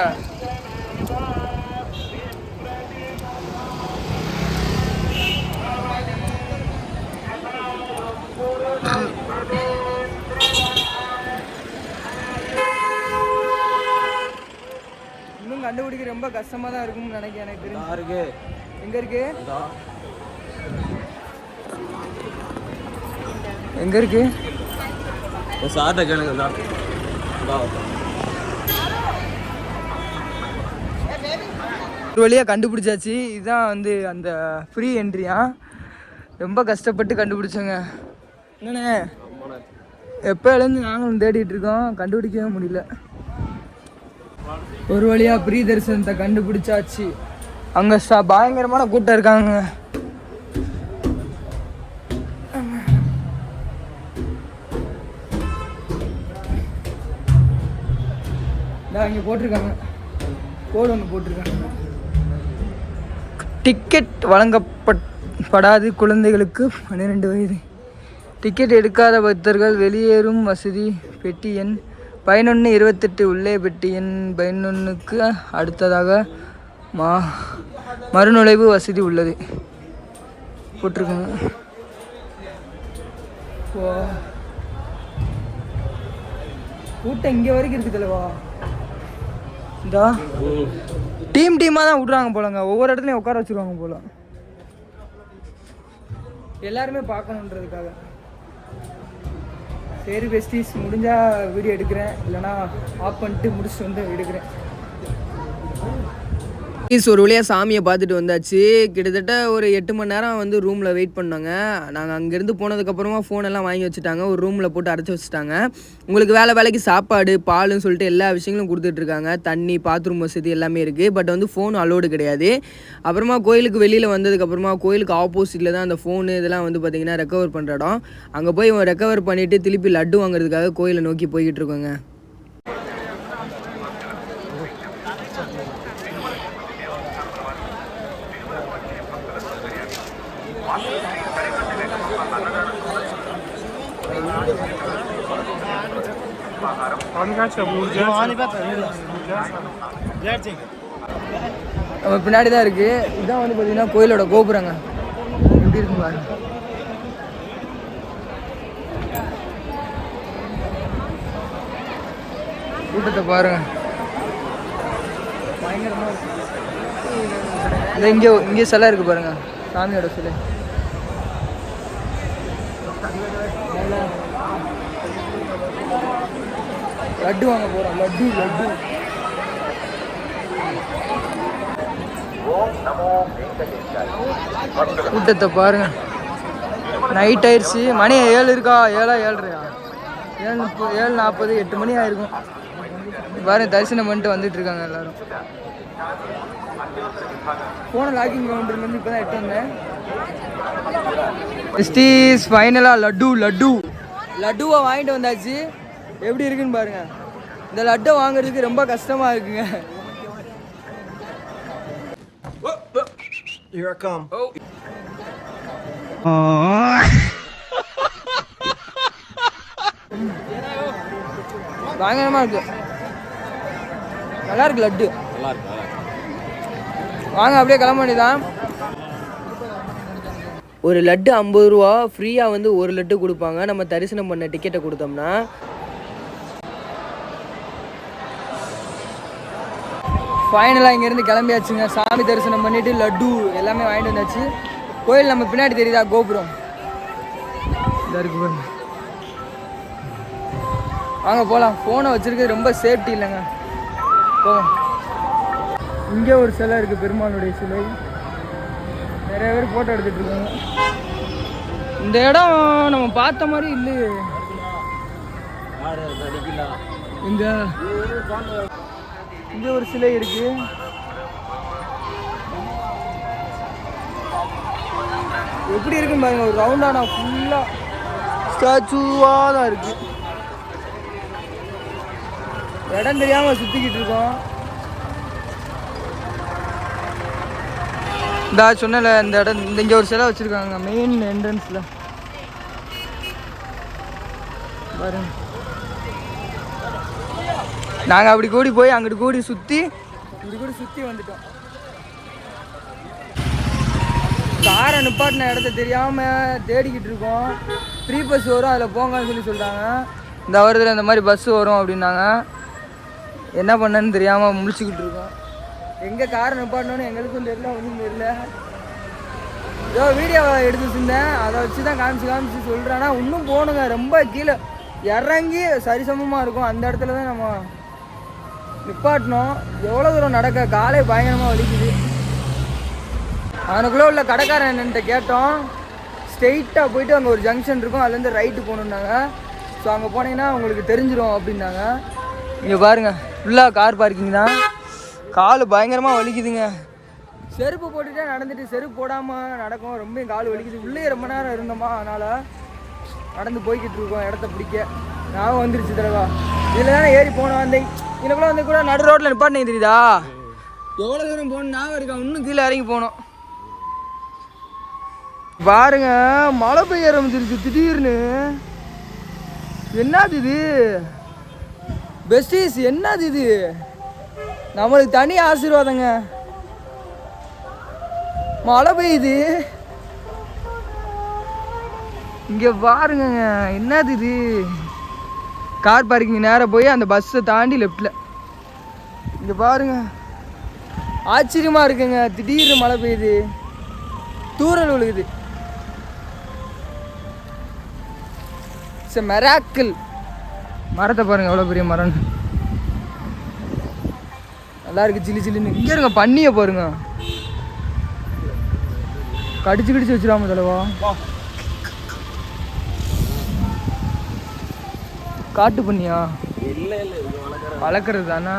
இன்னும் கண்டுபிடிக்க ரொம்ப கஷ்டமா தான் இருக்கும்னு நினைக்கிறேன். எனக்கு தெரிஞ்சு எங்க இருக்கு? எங்க இருக்கு? சார்ட்ட கேளுங்க. ஒரு வழியாக கண்டுபிடிச்சாச்சு. இதுதான் வந்து அந்த ஃப்ரீ என்ட்ரியா. ரொம்ப கஷ்டப்பட்டு கண்டுபிடிச்சோங்க. என்னண்ணே எப்போலேருந்து நாங்களும் தேடிட்டு இருக்கோம், கண்டுபிடிக்கவே முடியல. ஒரு வழியா பிரி தரிசனத்தை கண்டுபிடிச்சாச்சு. அங்க பயங்கரமான கூட்டம் இருக்காங்க. இங்கே போட்டிருக்காங்க, கோடு ஒன்று போட்டிருக்காங்க. டிக்கெட் வழங்கப்படாது குழந்தைகளுக்கு 12 வயது. டிக்கெட் எடுக்காத பக்தர்கள் வெளியேறும் வசதி. பெட்டி எண் 1128 உள்ளே. பெட்டி எண் 11க்கு அடுத்ததாக மறுநுழைவு வசதி உள்ளது போட்டிருக்காங்க. கூட்டம் இங்கே வரைக்கும் இருக்குதுல்லவா? இந்தா டீமாக தான் விட்றாங்க போலங்க. ஒவ்வொரு இடத்துலையும் உட்கார வச்சுருவாங்க போல, எல்லாருமே பார்க்கணுன்றதுக்காக. சரி பெஸ்டீஸ், முடிஞ்சால் வீடியோ எடுக்கிறேன், இல்லைனா ஆஃப் பண்ணிட்டு முடிச்சுட்டு வந்து எடுக்கிறேன். ஒரு வழியாக சாமியை பார்த்துட்டு வந்தாச்சு. கிட்டத்தட்ட ஒரு 8 மணி நேரம் வந்து ரூமில் வெயிட் பண்ணாங்க. நாங்கள் அங்கேருந்து போனதுக்கப்புறமா ஃபோனெல்லாம் வாங்கி வச்சுட்டாங்க, ஒரு ரூமில் போட்டு அடைச்சி வச்சுட்டாங்க. உங்களுக்கு வேலைக்கு சாப்பாடு பாலுன்னு சொல்லிட்டு எல்லா விஷயங்களும் கொடுத்துட்ருக்காங்க. தண்ணி, பாத்ரூம் வசதி எல்லாமே இருக்குது. பட் வந்து ஃபோன் அலோடு கிடையாது. அப்புறமா கோயிலுக்கு வெளியில் வந்ததுக்கப்புறமா கோயிலுக்கு ஆப்போசிட்டில் தான் அந்த ஃபோனு இதெல்லாம் வந்து பார்த்திங்கன்னா ரெக்கவர் பண்ணுற இடம். அங்கே போய் ரெக்கவர் பண்ணிவிட்டு திருப்பி லட்டு வாங்குறதுக்காக கோயிலை நோக்கி போய்கிட்டு இருக்கோங்க. நம்ம பின்னாடி தான் இருக்கு. இதுதான் வந்து பார்த்தீங்கன்னா கோயிலோட கோபுரங்க. எப்படி இருக்கு பாருங்க. கூட்டத்தை பாருங்க, பயங்கரமா இருக்கு. இங்கே சிலை இருக்கு பாருங்க, சாமியோட சிலை. லட்டு வாங்க போகிறோம். லட்டு கூட்டத்தை பாருங்க. நைட் ஆயிடுச்சு, மணி 7 இருக்கா, 7:30, 7:40, 8 மணி ஆயிருக்கும் பாருங்க. தரிசனம் பண்ணிட்டு வந்துட்டு இருக்காங்க எல்லாரும். போன லாக்கிங் கவுண்டர்லேருந்து இப்போ தான் 8 வந்தேன். ஸ்டீஸ் ஃபைனலாக லட்டுவை வாங்கிட்டு வந்தாச்சு. எப்படி இருக்குன்னு பாருங்க. இந்த லட்டை வாங்குறதுக்கு ரொம்ப கஷ்டமா இருக்குங்க. Here I come. பயங்கரமா இருக்கு, நல்லா இருக்கு லட்டு. வாங்க அப்படியே கிளம்ப வேண்டியதான். ஒரு லட்டு 50 ரூபா. ஃப்ரீயாக வந்து ஒரு லட்டு கொடுப்பாங்க நம்ம தரிசனம் பண்ண டிக்கெட்டை கொடுத்தோம்னா. ஃபைனலாக இங்கேருந்து கிளம்பியாச்சுங்க. சாமி தரிசனம் பண்ணிவிட்டு லட்டு எல்லாமே வாங்கிட்டு வந்தாச்சு. கோயில் நம்ம பின்னாடி தெரியுதா, கோபுரம் இதாக இருக்கு பாருங்க. வாங்க போகலாம். ஃபோனை வச்சுருக்கிறது ரொம்ப சேஃப்டி இல்லைங்க, போவோம். இங்கே ஒரு சிலை இருக்குது, பெருமாளுடைய சிலை. நிறைய பேர் ஃபோட்டோ எடுத்துகிட்டு இருக்காங்க. இந்த இடம் நம்ம பார்த்த மாதிரி இல்லையே. இங்கே ஒரு சிலை இருக்கு. எப்படி இருக்குன்னு பாருங்க. ஒரு ரவுண்டானா ஃபுல்லாக ஸ்டாச்சுவாக தான் இருக்கு. இடம் தெரியாமல் சுற்றிக்கிட்டு இருக்கோம். இந்த சொன்னல இந்த இடம், இங்கே ஒரு சிலை வச்சுருக்காங்க மெயின் என்ட்ரன்ஸில் பாருங்க. நாங்கள் அப்படி கூடி போய் அங்கிட்டு கூடி சுற்றி வந்துட்டோம். காரை நிப்பாட்டின இடத்த தெரியாமல் தேடிக்கிட்டு இருக்கோம். ஃப்ரீ பஸ் வரும், அதில் போங்கன்னு சொல்லிட்டாங்க. இந்த வருடத்தில் இந்த மாதிரி பஸ்ஸு வரும் அப்படின்னாங்க. என்ன பண்ணன்னு தெரியாமல் முழிச்சுக்கிட்டு இருக்கோம். எங்கே காரை நிப்பாட்டினோன்னு எங்களுக்கும் தெரியல, ஒன்றும் தெரியல. ஏதோ வீடியோ எடுத்து வச்சுருந்தேன், அதை வச்சு தான் காமிச்சு சொல்கிறேன்னா இன்னும் போகணுங்க. ரொம்ப கீழே இறங்கி சரிசமமாக இருக்கும். அந்த இடத்துல தான் நம்ம நிப்பாட்டினோம். எவ்வளோ தூரம் நடக்க, காலை பயங்கரமாக வலிக்குது. அவனுக்குள்ளே உள்ள கடைக்காரன் என்னன்ட்ட கேட்டோம். ஸ்ட்ரெயிட்டாக போயிட்டு அங்கே ஒரு ஜங்ஷன் இருக்கும், அதுலேருந்து ரைட்டு போகணுன்னாங்க. ஸோ அங்கே போனீங்கன்னா உங்களுக்கு தெரிஞ்சிடும் அப்படின்னாங்க. இங்கே பாருங்கள், ஃபுல்லாக கார் பார்க்கிங் தான். கால் பயங்கரமாக வலிக்குதுங்க. செருப்பு போட்டுட்டே நடந்துட்டு செருப்பு போடாமல் நடக்கும். ரொம்ப கால் வலிக்குது. உள்ளே ரொம்ப நேரம் இருந்தோமா, அதனால் நடந்து போய்கிட்டு இருக்கோம் இடத்த பிடிக்க. ஞாபகம் வந்துருச்சு தடவா. இதில் தானே ஏறி போனோம். அந்த இதுக்குள்ளே வந்து கூட நடு ரோட்டில் நிப்பாட்டினே தெரியுதா? எவ்வளோ தூரம் போகணும் ஞாபகம் இருக்கா? இன்னும் கீழே இறங்கி போனோம். பாருங்க மழை பெய்ய ஆரம்பிச்சிருச்சு திடீர்னு. என்னது இது பெஸ்டீஸ்? என்னது இது? நம்மளுக்கு தனி ஆசீர்வாதங்க. மழை பெய்யுது இங்கே பாருங்க. என்னது இது? கார் பார்க்கிங் நேராக போய் அந்த பஸ்ஸை தாண்டி லெஃப்டில் இங்கே பாருங்க. ஆச்சரியமாக இருக்குங்க. திடீர்னு மழை பெய்யுது, தூரல் விழுகுது. மெராக்கிள். மரத்தை பாருங்க எவ்வளோ பெரிய மரம். நல்லா இருக்கு சில்லி சில்லுன்னு. இங்கே இருங்க பண்ணியை பாருங்க. கடிச்சு வச்சிடாம தலைவா. காட்டு பண்ணியா? இல்லை வளர்க்குறது தானே.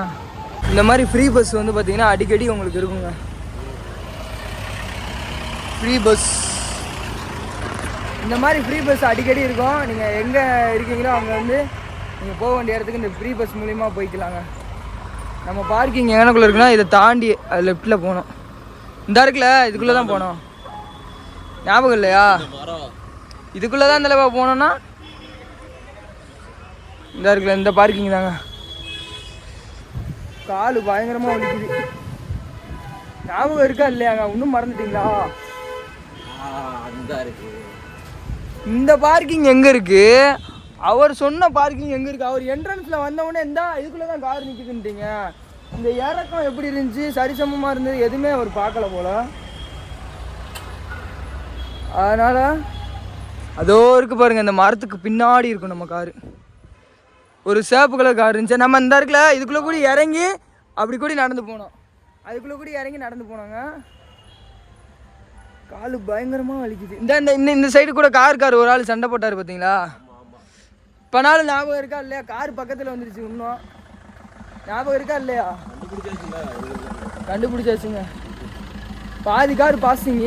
இந்த மாதிரி ஃப்ரீ பஸ் வந்து பார்த்தீங்கன்னா அடிக்கடி உங்களுக்கு இருக்குங்க. ஃப்ரீ பஸ் இந்த மாதிரி ஃப்ரீ பஸ் அடிக்கடி இருக்கும். நீங்கள் எங்கே இருக்கீங்களோ அங்கே வந்து நீங்கள் போக வேண்டிய இடத்துக்கு இந்த ஃப்ரீ பஸ் மூலிமா போய்க்கலாங்க. நம்ம பார்க்கிங் எங்கனக்குள்ளே இருக்குன்னா இதை தாண்டி அது லெஃப்டில் போகணும். இந்த இருக்குல்ல இதுக்குள்ளே தான் போனோம். ஞாபகம் இல்லையா? இதுக்குள்ளே தான் இந்த போனோன்னா இந்த இருக்குல்ல இந்த பார்க்கிங் தாங்க. காலு பயங்கரமாக வலிக்குது. ஞாபகம் இருக்கா இல்லையாங்க? இன்னும் மறந்துட்டீங்களா? இந்த பார்க்கிங் எங்கே இருக்குது? அவர் சொன்ன பார்க்கிங் எங்கே இருக்குது? அவர் என்ட்ரன்ஸில் வந்தவொடனே இதுக்குள்ளே தான் கார் நிற்குதுன்ட்டீங்க. இந்த இறக்கம் எப்படி இருந்துச்சு, சரிசமமாக இருந்தது, எதுவுமே அவர் பார்க்கல போல். அதனால் அதோ இருக்குது பாருங்கள். இந்த மரத்துக்கு பின்னாடி இருக்கும் நம்ம காரு. ஒரு சேப்பு கலர் கார் இருந்துச்சு. நம்ம இந்த இருக்குல்ல இதுக்குள்ளே கூட இறங்கி அப்படி கூட நடந்து போனோம். அதுக்குள்ளே கூட இறங்கி நடந்து போனோங்க. காலு பயங்கரமாக வலிக்குது. இந்த சைடு கூட கார் ஒரு ஆள் சண்டை போட்டார் பார்த்தீங்களா? இப்போ நாள் ஞாபகம் இருக்கா இல்லையா? கார் பக்கத்தில் வந்துருச்சு. இன்னும் ஞாபகம் இருக்கா இல்லையா? கண்டுபிடிச்சாச்சுங்க. பாதி கார் பாசிங்க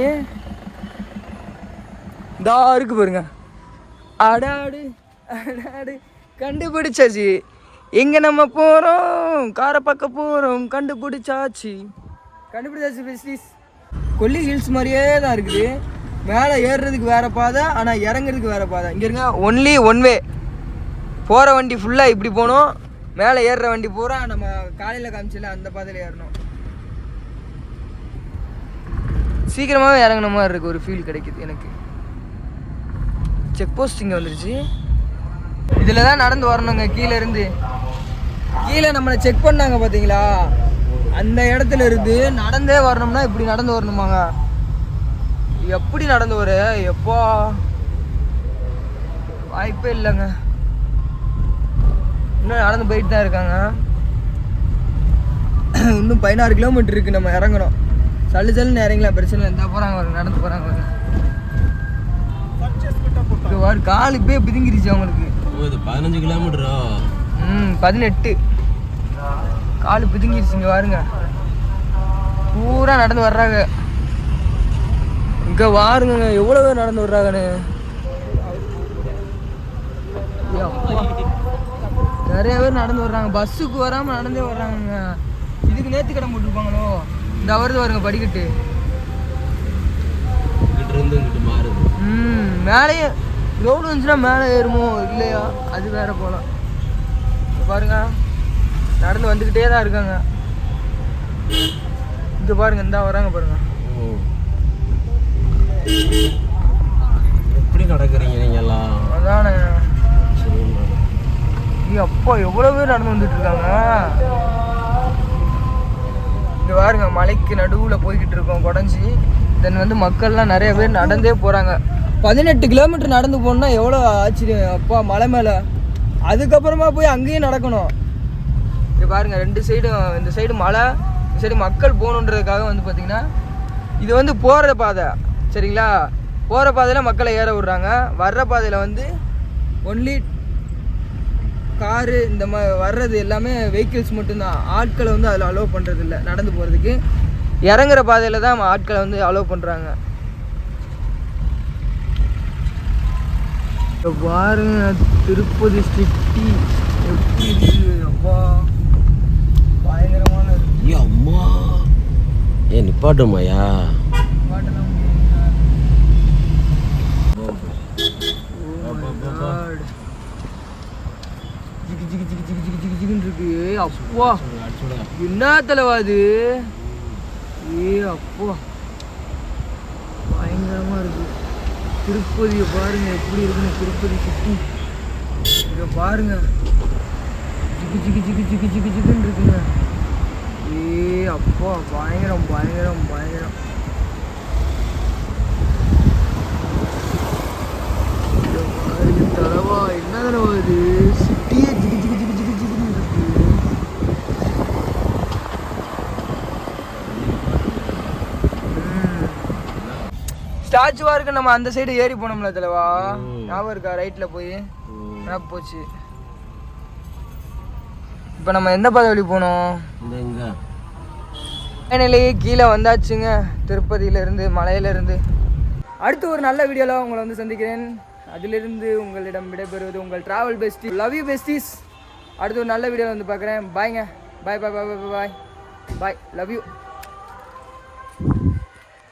இதா இருக்கு பாருங்க. அடாடு அடாடு கண்டுபிடிச்சாச்சு. எங்கே நம்ம போகிறோம்? காரை பார்க்க போகிறோம். கண்டுபிடிச்சாச்சு. பெஸ்டீஸ். கொல்லி ஹில்ஸ் மாதிரியே தான் இருக்குது. மேலே ஏறுறதுக்கு வேறு பாதை, ஆனால் இறங்குறதுக்கு வேறு பாதை. இங்கே இருங்க ஒன்லி ஒன் வே. போகிற வண்டி ஃபுல்லாக இப்படி போகணும். மேலே ஏறுற வண்டி பூரா நம்ம காலையில் காமிச்சில அந்த பாதையில் ஏறணும். சீக்கிரமாகவே இறங்கின மாதிரி இருக்குது. ஒரு ஃபீல் கிடைக்குது எனக்கு. செக் போஸ்ட் இங்கே வந்துருச்சு. இதில் தான் நடந்து வரணுங்க. கீழே நம்மளை செக் பண்ணாங்க பார்த்தீங்களா? அந்த இடத்துல இருந்து நடந்தே வரணும்னா இப்படி நடந்து வரணுமாங்க. எப்படி நடந்து வர? எப்போ வாய்ப்பே இல்லைங்க. இன்னும் நடந்து போயிட்டு தான் இருக்காங்க. இன்னும் 16 கிலோமீட்டர் இருக்குது. நம்ம இறங்கணும். சல்லுன்னு இறங்கலாம், பிரச்சனை இல்லை. இருந்தால் போகிறாங்க, நடந்து போகிறாங்க. காலு இப்பயே பிதுங்கிருச்சு அவங்களுக்கு. 15 கிலோமீட்டரா? 18. காலு பிதுங்கிருச்சு. இங்கே பாருங்க பூரா நடந்து வர்றாங்க. இங்கே வாருங்க எவ்வளோ பேர் நடந்து வர்றாங்கன்னு. நிறைய பேர் நடந்து வர்றாங்க. பஸ்ஸுக்கு வராமல் நடந்தே வர்றாங்க. இதுக்கு நேற்று கடை போட்டுருப்பாங்களோ? இந்த வருது வருங்க படிக்கட்டு. மேலேயே ரோடு வந்துச்சுன்னா மேலே ஏறுமோ இல்லையா? அது வேற போகலாம். பாருங்க நடந்து வந்துக்கிட்டே தான் இருக்காங்க. இங்கே பாருங்க இந்தா வராங்க பாருங்க. எப்படி நடக்கிறீங்க நீங்க எல்லாம்? அதானே. அப்பா எவ்வளோ பேர் நடந்து வந்துட்டு இருக்காங்க. இங்கே பாருங்க மலைக்கு நடுவில் போய்கிட்டு இருக்கோம் குடஞ்சி. தென் வந்து மக்கள்லாம் நிறைய பேர் நடந்தே போகிறாங்க. 18 கிலோமீட்டர் நடந்து போகணுன்னா எவ்வளோ ஆச்சரியம். அப்பா மலை மேலே அதுக்கப்புறமா போய் அங்கேயும் நடக்கணும். இங்கே பாருங்கள் ரெண்டு சைடும். இந்த சைடு மலை, இந்த சைடு மக்கள் போகணுன்றதுக்காக வந்து பார்த்திங்கன்னா இது வந்து போகிற பாதை சரிங்களா. போகிற பாதையில் மக்களை ஏற விட்றாங்க. வர்ற பாதையில் வந்து ஒன்லி காரு இந்த மாதிரி வர்றது எல்லாமே வெஹிக்கிள்ஸ் மட்டும்தான். ஆட்களை வந்து அதில் அலோவ் பண்ணுறது இல்லை நடந்து போகிறதுக்கு. இறங்குற பாதையில் தான் ஆட்களை வந்து அலோவ் பண்ணுறாங்க. இப்போ பாருங்க திருப்பதி சிட்டி எப்படி இருக்குது. அப்பா பயங்கரமான இருக்கு. அம்மா நிப்பாட்டுமாயா? பாட்டெல்லாம் ஜிகி ஜிகி ஜிகி ஜிகி ஜிகி ஜிகி ஜிகின்னு இருக்கு. அப்பா என்ன தலைவா அது? அப்பா பயங்கரமா இருக்கு. திருப்பதியை பாருங்க எப்படி இருக்குன்னு. திருப்பதி சிட்டி இங்க பாருங்க ஜிகி ஜிகி ஜிகி ஜிகி ஜிகி ஜிகின்னு இருக்குங்க. அப்பா பயங்கரம் பயங்கரம் பயங்கரம். தலைவா என்ன தலைவா இது? சிட்டியே ஜிகி ஜிகி ஜிகி ஜிகி ஜிகின்னு இருக்கு. ஸ்டாச்சுவா இருக்கு. நம்ம அந்த சைடு ஏறி போனோம்ல தலைவா, ஞாபகம் இருக்கா? ரைட்ல போய் மேப் போச்சு. இப்போ நம்ம எந்த பாதை வழி போனோம்? ஃபைனலி கீழே வந்தாச்சுங்க திருப்பதியிலேருந்து, மலையிலேருந்து. அடுத்து ஒரு நல்ல வீடியோவில் உங்களை வந்து சந்திக்கிறேன். அதிலிருந்து உங்களிடம் விடைபெறுவது உங்கள் travel bestie. Love you besties. அடுத்து ஒரு நல்ல வீடியோவில் வந்து பார்க்குறேன். பாய்ங்க. Bye bye bye bye bye bye. Love you.